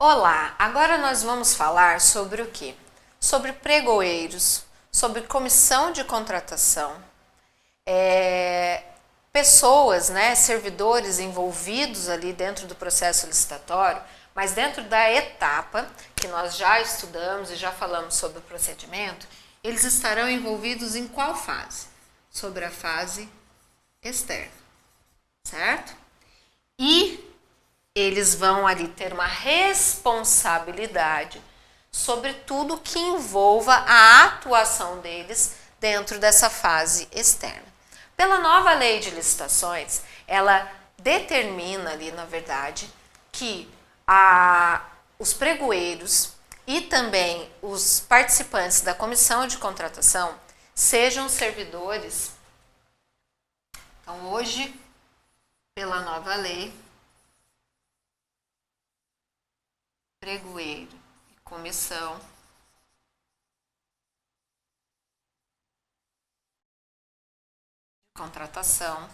Olá, agora nós vamos falar sobre o quê? Sobre pregoeiros, sobre comissão de contratação, pessoas, servidores envolvidos ali dentro do processo licitatório, mas dentro da etapa que nós já estudamos e já falamos sobre o procedimento, eles estarão envolvidos em qual fase? Sobre a fase externa, certo? E eles vão ali ter uma responsabilidade sobre tudo que envolva a atuação deles dentro dessa fase externa. Pela nova lei de licitações, ela determina ali, na verdade, que os pregoeiros e também os participantes da comissão de contratação sejam servidores. Então, hoje, pela nova lei, pregoeiro e comissão de contratação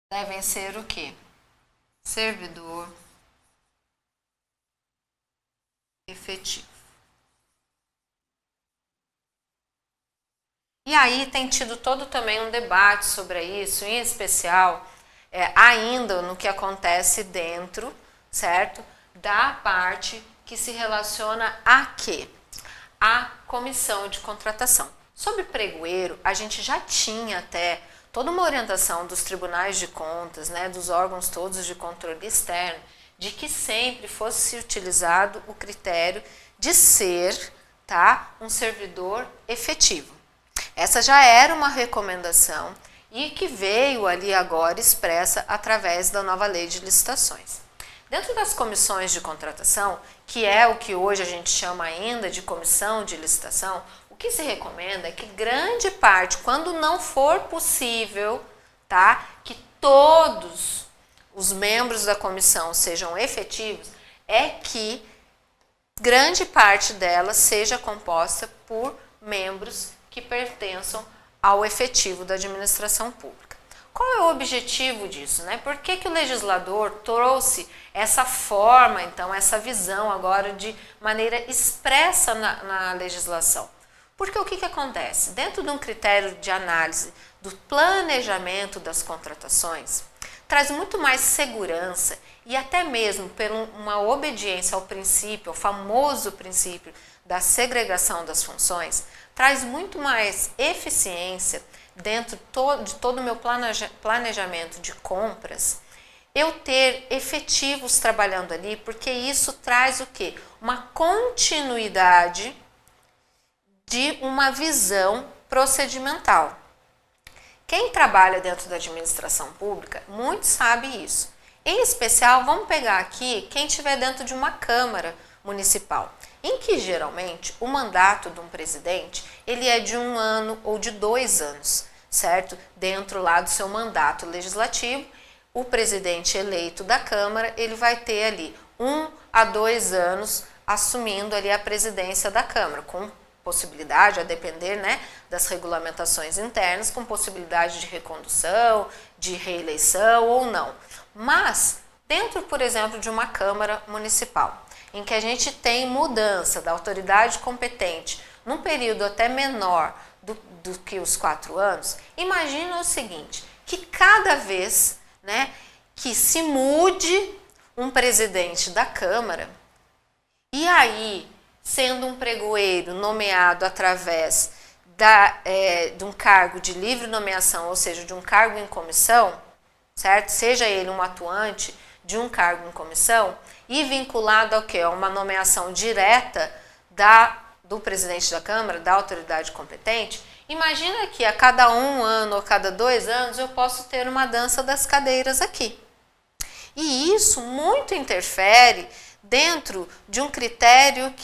devem ser o quê? Servidor efetivo. E aí tem tido todo também um debate sobre isso, em especial ainda no que acontece dentro, certo? Da parte que se relaciona a quê? A comissão de contratação. Sobre pregoeiro, a gente já tinha até toda uma orientação dos tribunais de contas, dos órgãos todos de controle externo, de que sempre fosse utilizado o critério de ser, um servidor efetivo. Essa já era uma recomendação e que veio ali agora expressa através da nova lei de licitações. Dentro das comissões de contratação, que é o que hoje a gente chama ainda de comissão de licitação, o que se recomenda é que grande parte, quando não for possível, que todos os membros da comissão sejam efetivos, é que grande parte dela seja composta por membros que pertençam ao efetivo da administração pública. Qual é o objetivo disso? Por que o legislador trouxe essa forma, então, essa visão agora de maneira expressa na legislação? Porque o que acontece? Dentro de um critério de análise do planejamento das contratações, traz muito mais segurança e até mesmo por uma obediência ao princípio, ao famoso princípio da segregação das funções, traz muito mais eficiência dentro de todo o meu planejamento de compras, eu ter efetivos trabalhando ali, porque isso traz o quê? Uma continuidade de uma visão procedimental. Quem trabalha dentro da administração pública, muito sabe isso. Em especial, vamos pegar aqui quem estiver dentro de uma Câmara Municipal, em que geralmente o mandato de um presidente ele é de 1 ano ou de 2 anos, certo? Dentro lá do seu mandato legislativo, o presidente eleito da Câmara ele vai ter ali 1 a 2 anos assumindo ali a presidência da Câmara, com possibilidade, a depender das regulamentações internas, com possibilidade de recondução, de reeleição ou não. Mas dentro, por exemplo, de uma Câmara Municipal, em que a gente tem mudança da autoridade competente num período até menor do que os 4 anos, imagina o seguinte, que cada vez que se mude um presidente da Câmara, e aí, sendo um pregoeiro nomeado através de um cargo de livre nomeação, ou seja, de um cargo em comissão, certo? Seja ele um atuante de um cargo em comissão, e vinculado ao quê? A uma nomeação direta do presidente da Câmara, da autoridade competente, imagina que a cada 1 ano ou cada 2 anos eu posso ter uma dança das cadeiras aqui. E isso muito interfere dentro de um critério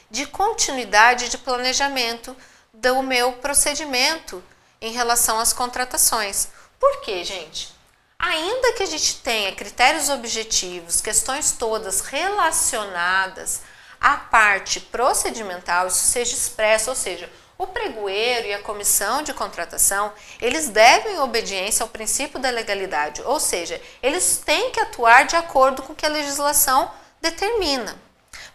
de continuidade de planejamento do meu procedimento em relação às contratações. Por quê, gente? Ainda que a gente tenha critérios objetivos, questões todas relacionadas à parte procedimental, isso seja expresso, ou seja, O pregoeiro e a comissão de contratação, eles devem obediência ao princípio da legalidade, ou seja, eles têm que atuar de acordo com o que a legislação determina.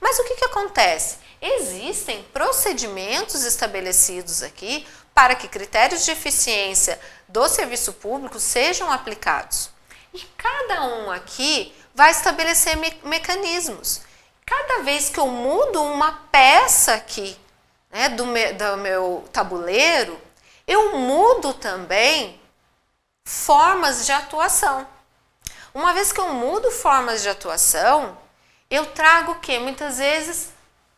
Mas o que acontece? Existem procedimentos estabelecidos aqui para que critérios de eficiência do serviço público sejam aplicados. E cada um aqui vai estabelecer mecanismos. Cada vez que eu mudo uma peça aqui, né, do meu tabuleiro, eu mudo também formas de atuação. Uma vez que eu mudo formas de atuação, eu trago o quê? Muitas vezes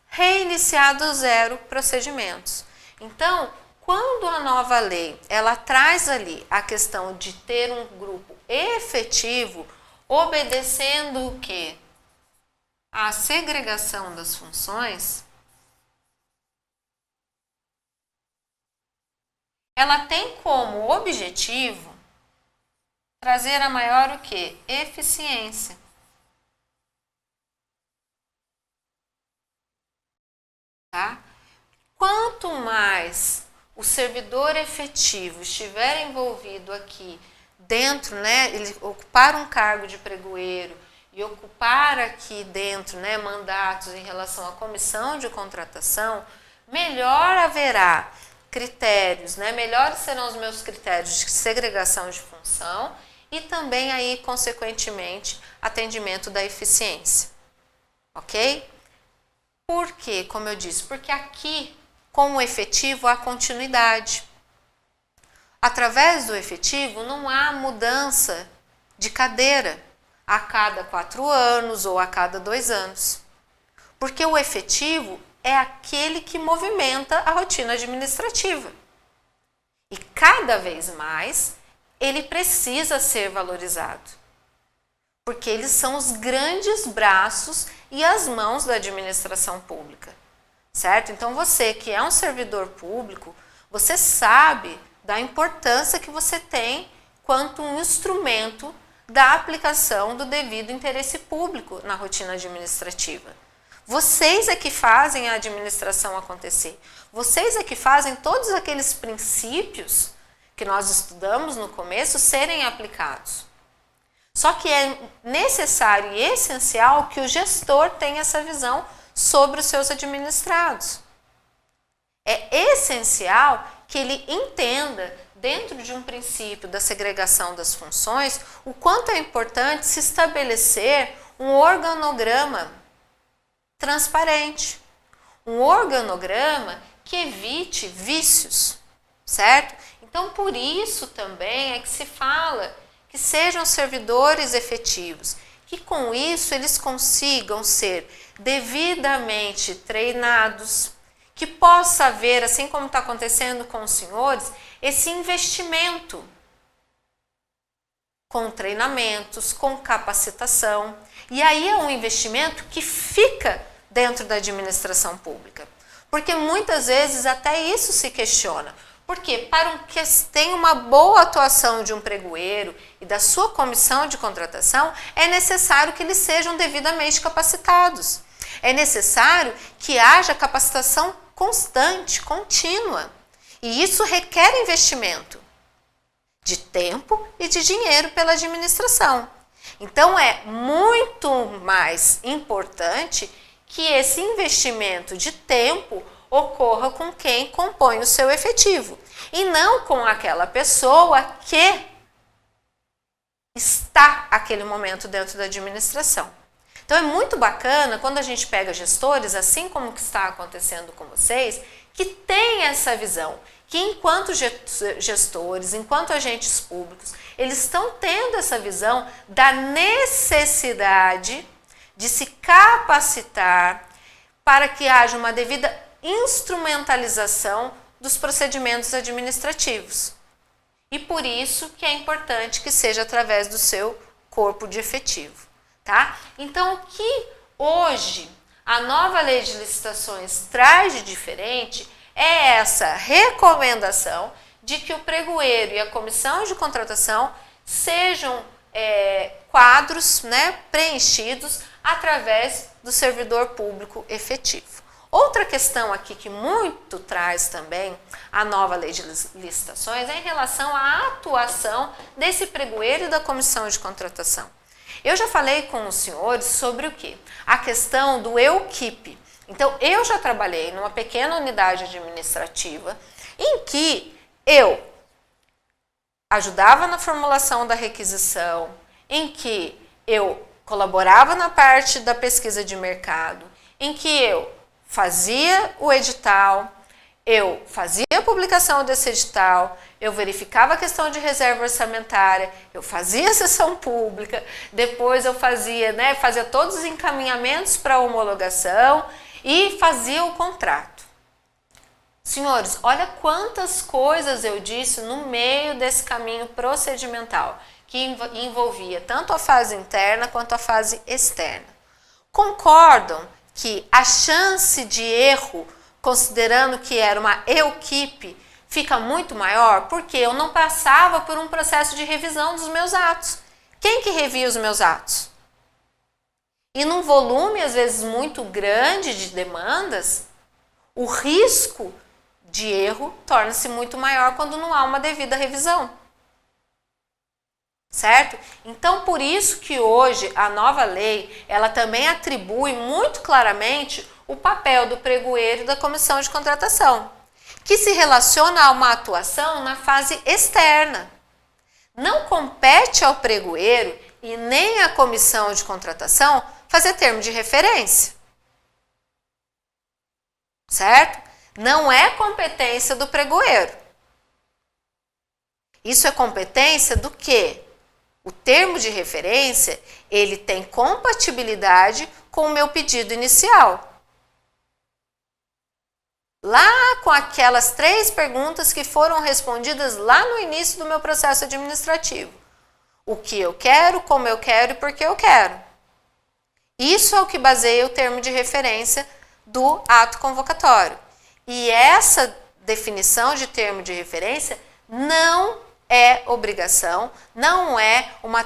reiniciar do zero procedimentos. Então, quando a nova lei, ela traz ali a questão de ter um grupo efetivo, obedecendo o quê? A segregação das funções, ela tem como objetivo trazer a maior o quê? Eficiência. Tá? Quanto mais o servidor efetivo estiver envolvido aqui dentro, né, ele ocupar um cargo de pregoeiro e ocupar aqui dentro, né, mandatos em relação à comissão de contratação, melhor haverá critérios, né, melhores serão os meus critérios de segregação de função e também aí, consequentemente, atendimento da eficiência. Ok? Por quê? Como eu disse, porque aqui, com o efetivo, há continuidade. Através do efetivo, não há mudança de cadeira a cada 4 anos ou a cada 2 anos. Porque o efetivo é aquele que movimenta a rotina administrativa. E cada vez mais, ele precisa ser valorizado. Porque eles são os grandes braços e as mãos da administração pública, certo? Então você que é um servidor público, você sabe da importância que você tem quanto um instrumento da aplicação do devido interesse público na rotina administrativa. Vocês é que fazem a administração acontecer. Vocês é que fazem todos aqueles princípios que nós estudamos no começo serem aplicados. Só que é necessário e essencial que o gestor tenha essa visão sobre os seus administrados. É essencial que ele entenda, dentro de um princípio da segregação das funções, o quanto é importante se estabelecer um organograma transparente. Um organograma que evite vícios, certo? Então, por isso também é que se fala que sejam servidores efetivos, que com isso eles consigam ser devidamente treinados, que possa haver, assim como está acontecendo com os senhores, esse investimento com treinamentos, com capacitação. E aí é um investimento que fica dentro da administração pública. Porque muitas vezes até isso se questiona. Porque para que tenha uma boa atuação de um pregoeiro e da sua comissão de contratação, é necessário que eles sejam devidamente capacitados. É necessário que haja capacitação constante, contínua. E isso requer investimento de tempo e de dinheiro pela administração. Então é muito mais importante que esse investimento de tempo ocorra com quem compõe o seu efetivo e não com aquela pessoa que está aquele momento dentro da administração. Então é muito bacana quando a gente pega gestores, assim como que está acontecendo com vocês, que tem essa visão, que enquanto gestores, enquanto agentes públicos, eles estão tendo essa visão da necessidade de se capacitar para que haja uma devida instrumentalização dos procedimentos administrativos. E por isso que é importante que seja através do seu corpo de efetivo, tá? Então, o que hoje a nova lei de licitações traz de diferente é essa recomendação de que o pregoeiro e a comissão de contratação sejam quadros, né, preenchidos através do servidor público efetivo. Outra questão aqui que muito traz também a nova lei de licitações é em relação à atuação desse pregoeiro e da comissão de contratação. Eu já falei com os senhores sobre o quê? A questão do equipe. Então, eu já trabalhei numa pequena unidade administrativa em que eu ajudava na formulação da requisição, em que eu colaborava na parte da pesquisa de mercado, em que eu fazia o edital, eu fazia a publicação desse edital, eu verificava a questão de reserva orçamentária, eu fazia a sessão pública, depois eu fazia todos os encaminhamentos para a homologação e fazia o contrato. Senhores, olha quantas coisas eu disse no meio desse caminho procedimental, que envolvia tanto a fase interna quanto a fase externa. Concordam que a chance de erro, considerando que era uma equipe, fica muito maior porque eu não passava por um processo de revisão dos meus atos. Quem que revia os meus atos? E num volume, às vezes, muito grande de demandas, o risco de erro torna-se muito maior quando não há uma devida revisão. Certo? Então, por isso que hoje a nova lei, ela também atribui muito claramente o papel do pregoeiro e da comissão de contratação, que se relaciona a uma atuação na fase externa. Não compete ao pregoeiro e nem à comissão de contratação fazer termo de referência. Certo? Não é competência do pregoeiro. Isso é competência do quê? O termo de referência, ele tem compatibilidade com o meu pedido inicial. Lá com aquelas 3 perguntas que foram respondidas lá no início do meu processo administrativo. O que eu quero, como eu quero e por que eu quero. Isso é o que baseia o termo de referência do ato convocatório. E essa definição de termo de referência não é obrigação, não é uma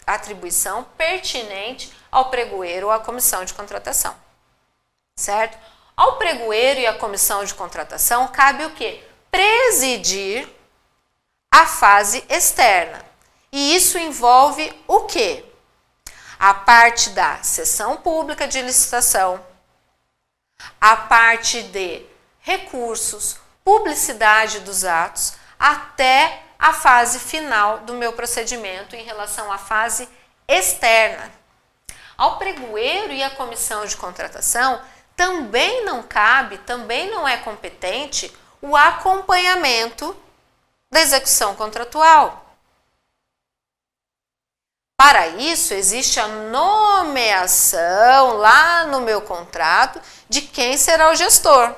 atribuição pertinente ao pregoeiro ou à comissão de contratação. Certo? Ao pregoeiro e à comissão de contratação cabe o quê? Presidir a fase externa. E isso envolve o quê? A parte da sessão pública de licitação, a parte de recursos, publicidade dos atos, até a fase final do meu procedimento em relação à fase externa. Ao pregoeiro e à comissão de contratação também não cabe, também não é competente o acompanhamento da execução contratual. Para isso, existe a nomeação lá no meu contrato de quem será o gestor.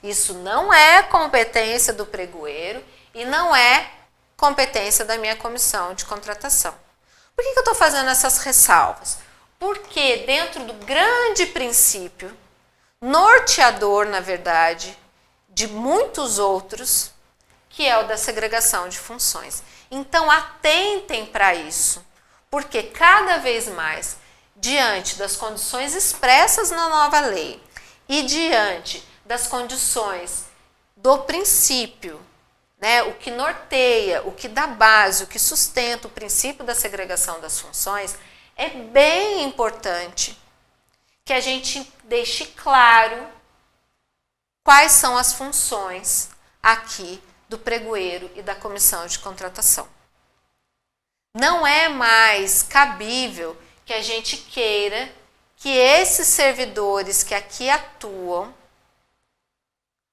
Isso não é competência do pregoeiro e não é competência da minha comissão de contratação. Por que eu estou fazendo essas ressalvas? Porque dentro do grande princípio, norteador, na verdade, de muitos outros, que é o da segregação de funções. Então, atentem para isso, porque cada vez mais, diante das condições expressas na nova lei e diante das condições do princípio, o que norteia, o que dá base, o que sustenta o princípio da segregação das funções, é bem importante que a gente deixe claro quais são as funções aqui do pregoeiro e da comissão de contratação. Não é mais cabível que a gente queira que esses servidores que aqui atuam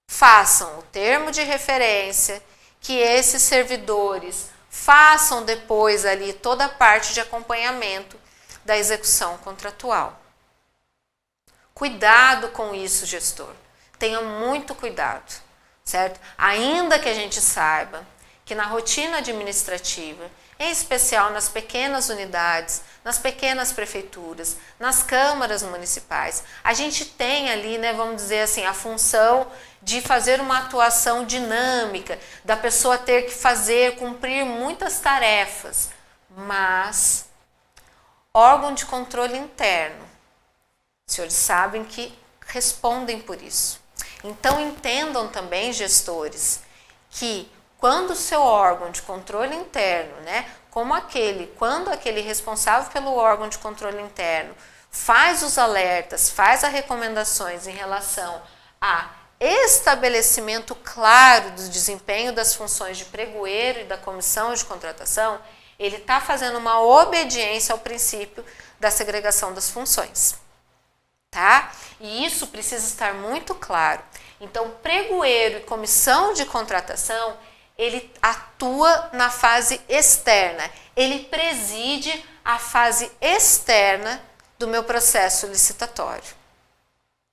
façam o termo de referência, que esses servidores façam depois ali toda a parte de acompanhamento da execução contratual. Cuidado com isso, gestor. Tenha muito cuidado, certo? Ainda que a gente saiba que na rotina administrativa, em especial nas pequenas unidades, nas pequenas prefeituras, nas câmaras municipais, a gente tem ali, vamos dizer assim, a função de fazer uma atuação dinâmica, da pessoa ter que cumprir muitas tarefas, mas órgão de controle interno, os senhores sabem que respondem por isso. Então entendam também, gestores, que quando o seu órgão de controle interno, né, quando aquele responsável pelo órgão de controle interno faz os alertas, faz as recomendações em relação a estabelecimento claro do desempenho das funções de pregoeiro e da comissão de contratação, ele está fazendo uma obediência ao princípio da segregação das funções, tá? E isso precisa estar muito claro. Então, pregoeiro e comissão de contratação, ele atua na fase externa, ele preside a fase externa do meu processo licitatório,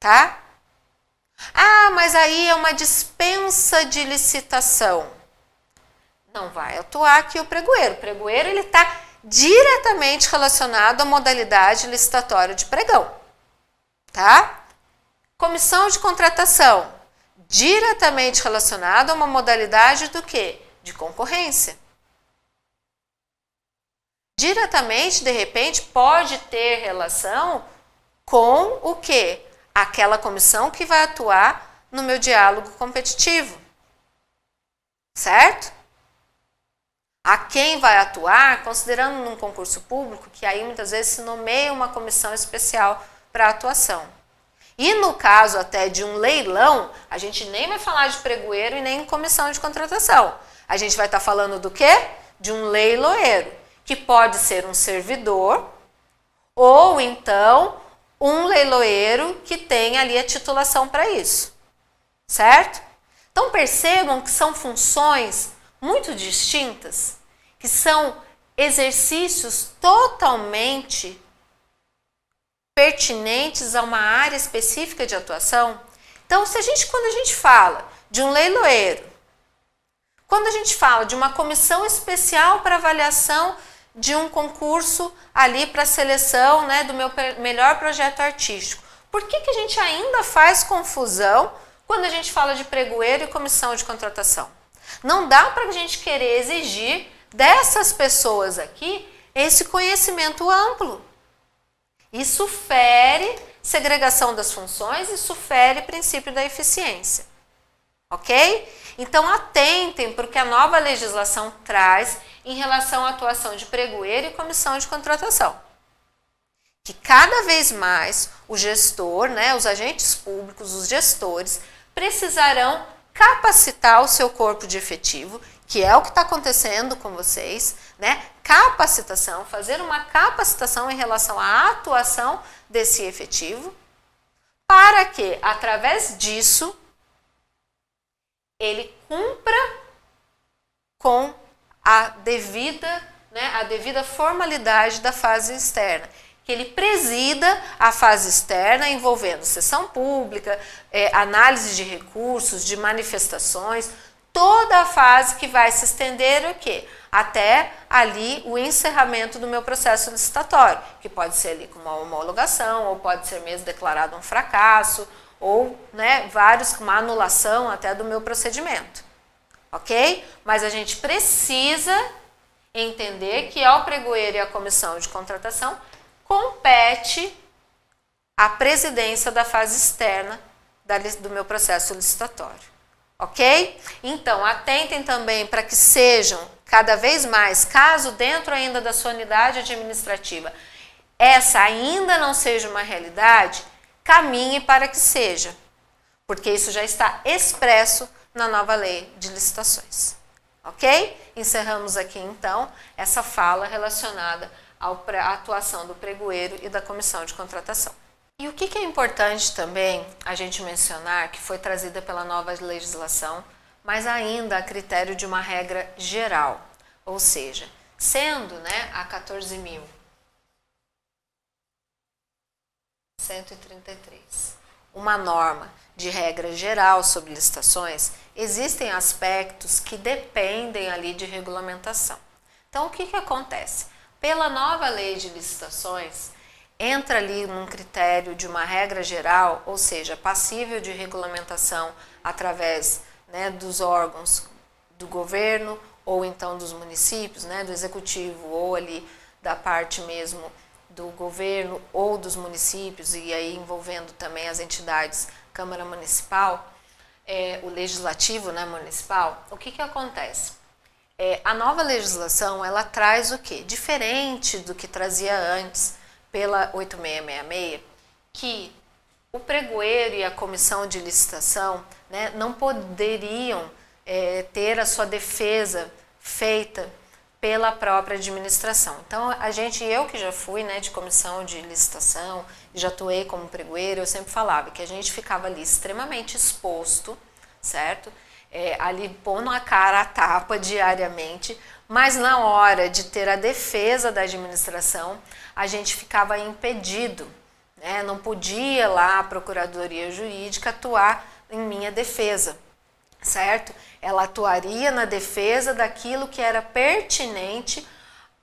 tá? Ah, mas aí é uma dispensa de licitação. Não vai atuar aqui o pregoeiro. O pregoeiro ele está diretamente relacionado à modalidade licitatória de pregão, tá? Comissão de contratação, diretamente relacionado a uma modalidade do quê? De concorrência. Diretamente, de repente, pode ter relação com o quê? Aquela comissão que vai atuar no meu diálogo competitivo. Certo? A quem vai atuar, considerando num concurso público, que aí muitas vezes se nomeia uma comissão especial para atuação. E no caso até de um leilão, a gente nem vai falar de pregoeiro e nem comissão de contratação. A gente vai estar falando do quê? De um leiloeiro, que pode ser um servidor ou então um leiloeiro que tem ali a titulação para isso, certo? Então percebam que são funções muito distintas, que são exercícios totalmente pertinentes a uma área específica de atuação. Então, quando a gente fala de um leiloeiro, quando a gente fala de uma comissão especial para avaliação de um concurso ali para seleção, né, do meu melhor projeto artístico, por que a gente ainda faz confusão quando a gente fala de pregoeiro e comissão de contratação? Não dá para a gente querer exigir dessas pessoas aqui esse conhecimento amplo. Isso fere segregação das funções, isso fere princípio da eficiência. Ok? Então atentem para o que a nova legislação traz em relação à atuação de pregoeiro e comissão de contratação. Que cada vez mais o gestor, né, os agentes públicos, os gestores, precisarão capacitar o seu corpo de efetivo, que é o que está acontecendo com vocês, né? Capacitação, fazer uma capacitação em relação à atuação desse efetivo, para que, através disso, ele cumpra com a devida formalidade da fase externa, que ele presida a fase externa envolvendo sessão pública, análise de recursos, de manifestações, toda a fase que vai se estender o quê? Até ali o encerramento do meu processo licitatório, que pode ser ali com uma homologação, ou pode ser mesmo declarado um fracasso, ou né, uma anulação até do meu procedimento. Ok? Mas a gente precisa entender que ao pregoeiro e à comissão de contratação compete a presidência da fase externa do meu processo licitatório. Ok? Então, atentem também para que sejam cada vez mais, caso dentro ainda da sua unidade administrativa, essa ainda não seja uma realidade, caminhe para que seja, porque isso já está expresso na nova lei de licitações. Ok? Encerramos aqui então essa fala relacionada à atuação do pregoeiro e da comissão de contratação. E o que é importante também a gente mencionar, que foi trazida pela nova legislação, mas ainda a critério de uma regra geral, ou seja, sendo né, a 14.133 uma norma de regra geral sobre licitações, existem aspectos que dependem ali de regulamentação. Então, o que acontece? Pela nova lei de licitações, entra ali num critério de uma regra geral, ou seja, passível de regulamentação através né, dos órgãos do governo ou então dos municípios, né, do executivo ou ali da parte mesmo do governo ou dos municípios, e aí envolvendo também as entidades Câmara Municipal, o Legislativo, né, municipal, o que acontece? A nova legislação, ela traz o quê? Diferente do que trazia antes pela 8666, que o pregoeiro e a comissão de licitação, né, não poderiam ter a sua defesa feita pela própria administração. Então, eu que já fui, né, de comissão de licitação, já atuei como pregoeiro, eu sempre falava que a gente ficava ali extremamente exposto, certo? Ali pondo a cara a tapa diariamente, mas na hora de ter a defesa da administração, a gente ficava impedido, né? Não podia lá a Procuradoria Jurídica atuar em minha defesa, certo? Ela atuaria na defesa daquilo que era pertinente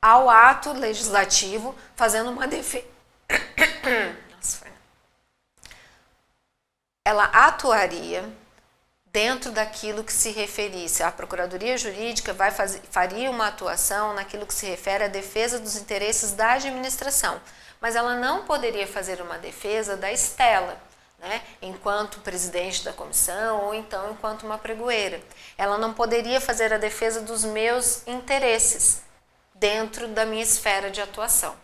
ao ato legislativo, fazendo uma defesa. Ela atuaria dentro daquilo que se referisse. A Procuradoria Jurídica faria uma atuação naquilo que se refere à defesa dos interesses da administração, mas ela não poderia fazer uma defesa da Estela, né, enquanto presidente da comissão ou então enquanto uma pregoeira. Ela não poderia fazer a defesa dos meus interesses dentro da minha esfera de atuação.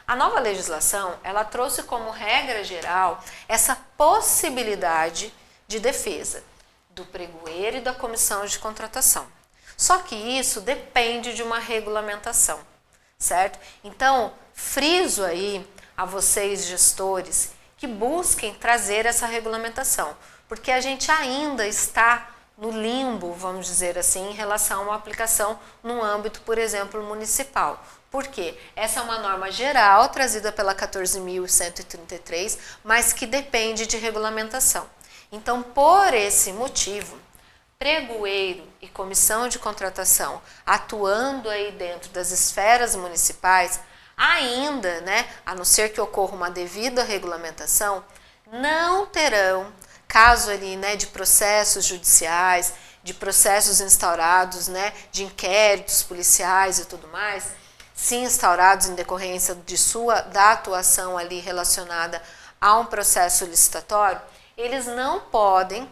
A nova legislação, ela trouxe como regra geral essa possibilidade de defesa do pregoeiro e da comissão de contratação. Só que isso depende de uma regulamentação, certo? Então, friso aí a vocês gestores que busquem trazer essa regulamentação, porque a gente ainda está no limbo, vamos dizer assim, em relação a uma aplicação no âmbito, por exemplo, municipal. Por quê? Essa é uma norma geral trazida pela 14.133, mas que depende de regulamentação. Então, por esse motivo, pregoeiro e comissão de contratação atuando aí dentro das esferas municipais, ainda, né, a não ser que ocorra uma devida regulamentação, não terão, caso ali, né, de processos judiciais, de processos instaurados, né, de inquéritos policiais e tudo mais, se instaurados em decorrência da atuação ali relacionada a um processo licitatório, eles não podem,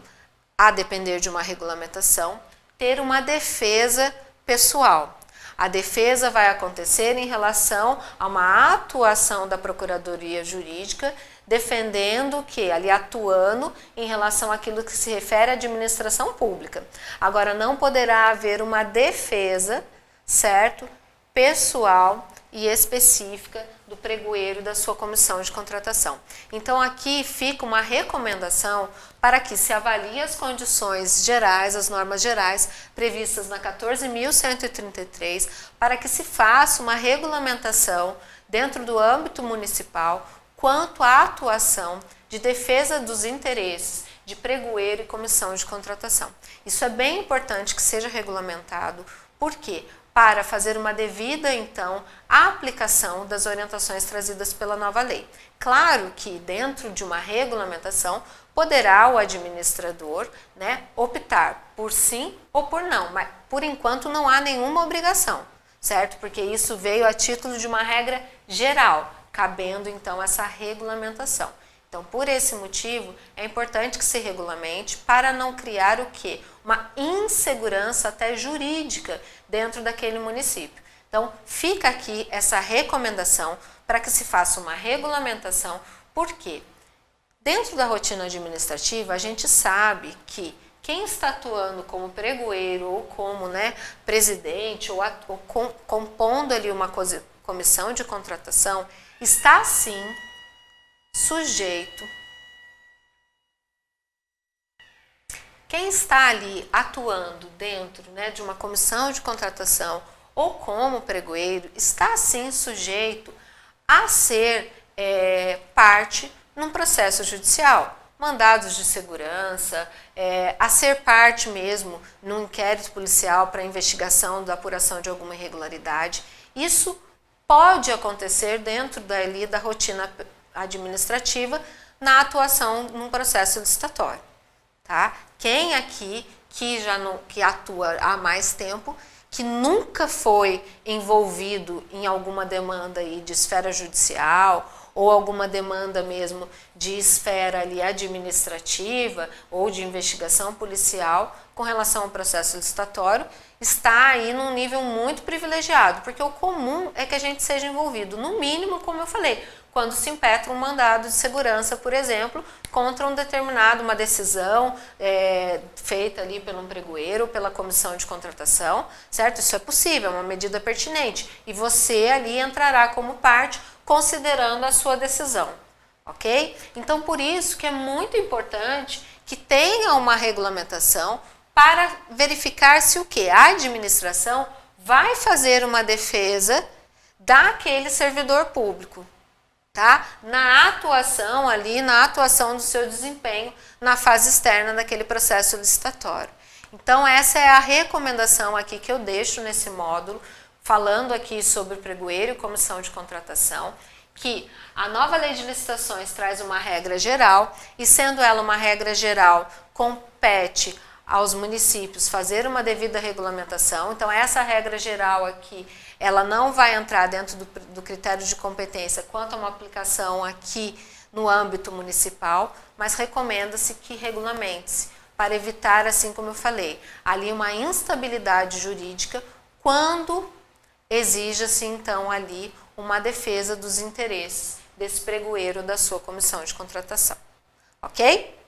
a depender de uma regulamentação, ter uma defesa pessoal. A defesa vai acontecer em relação a uma atuação da Procuradoria Jurídica, defendendo que, ali atuando em relação àquilo que se refere à administração pública. Agora, não poderá haver uma defesa, certo, pessoal e específica do pregoeiro da sua comissão de contratação. Então, aqui fica uma recomendação para que se avalie as condições gerais, as normas gerais previstas na 14.133, para que se faça uma regulamentação dentro do âmbito municipal quanto à atuação de defesa dos interesses de pregoeiro e comissão de contratação. Isso é bem importante que seja regulamentado, por quê? Para fazer uma devida, então, aplicação das orientações trazidas pela nova lei. Claro que dentro de uma regulamentação poderá o administrador, né, optar por sim ou por não, mas por enquanto não há nenhuma obrigação, certo? Porque isso veio a título de uma regra geral, cabendo então essa regulamentação. Então, por esse motivo, é importante que se regulamente para não criar o quê? Uma insegurança até jurídica dentro daquele município. Então, fica aqui essa recomendação para que se faça uma regulamentação, porque dentro da rotina administrativa, a gente sabe que quem está atuando como pregoeiro ou como, né, presidente ou compondo ali uma comissão de contratação, está sim sujeito. Quem está ali atuando dentro, né, de uma comissão de contratação ou como pregoeiro está sim sujeito a ser parte num processo judicial, mandados de segurança, a ser parte mesmo num inquérito policial para investigação da apuração de alguma irregularidade. Isso pode acontecer dentro dali da rotina administrativa na atuação num processo licitatório, tá? Quem aqui que atua há mais tempo, que nunca foi envolvido em alguma demanda aí de esfera judicial ou alguma demanda mesmo de esfera ali administrativa ou de investigação policial com relação ao processo licitatório, está aí num nível muito privilegiado, porque o comum é que a gente seja envolvido, no mínimo, como eu falei, quando se impetra um mandado de segurança, por exemplo, contra uma decisão feita ali pelo pregoeiro, pela comissão de contratação, certo? Isso é possível, é uma medida pertinente, e você ali entrará como parte, considerando a sua decisão, ok? Então, por isso que é muito importante que tenha uma regulamentação para verificar se o quê? A administração vai fazer uma defesa daquele servidor público, tá? Na atuação do seu desempenho na fase externa daquele processo licitatório. Então, essa é a recomendação aqui que eu deixo nesse módulo, falando aqui sobre pregoeiro e comissão de contratação, que a nova lei de licitações traz uma regra geral, e sendo ela uma regra geral, compete aos municípios fazer uma devida regulamentação. Então, essa regra geral aqui, ela não vai entrar dentro do critério de competência quanto a uma aplicação aqui no âmbito municipal, mas recomenda-se que regulamente-se, para evitar, assim como eu falei, ali uma instabilidade jurídica, quando exija-se, então, ali uma defesa dos interesses desse pregoeiro da sua comissão de contratação. Ok?